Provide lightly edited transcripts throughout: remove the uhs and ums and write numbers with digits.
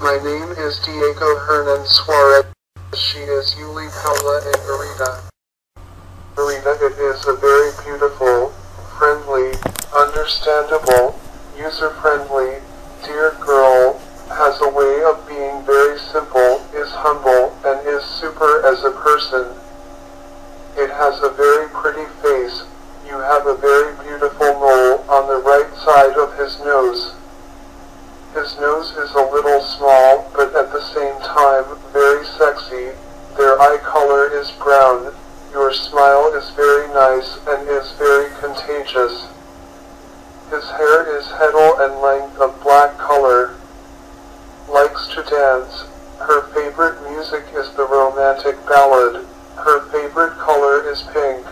My name is Diego Hernan Suarez. She is Yuli, Paula, and Marita. Marita, it is a very beautiful, friendly, understandable, user-friendly, dear girl, has a way of being very simple, is humble, and is super as a person. It has a very pretty face. You have a very beautiful mole on the right side of his nose. His nose is a little small, but at the same time, very sexy. Their eye color is brown. Your smile is very nice and is very contagious. His hair is heddle and length of black color. Likes to dance. Her favorite music is the romantic ballad. Her favorite color is pink.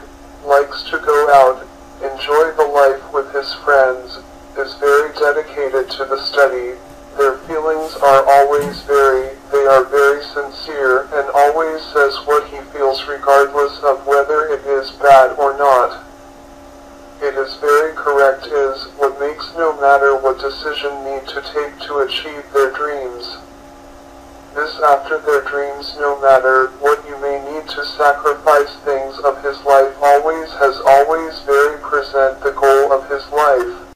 Likes to go out, enjoy the life with his friends, is very dedicated to the study. Their feelings are always they are very sincere, and always says what he feels regardless of whether it is bad or not. It is very correct is what makes no matter what decision need to take to achieve their dreams. This after their dreams no matter what you may need to sacrifice things of his life always has always very present the goal of his life.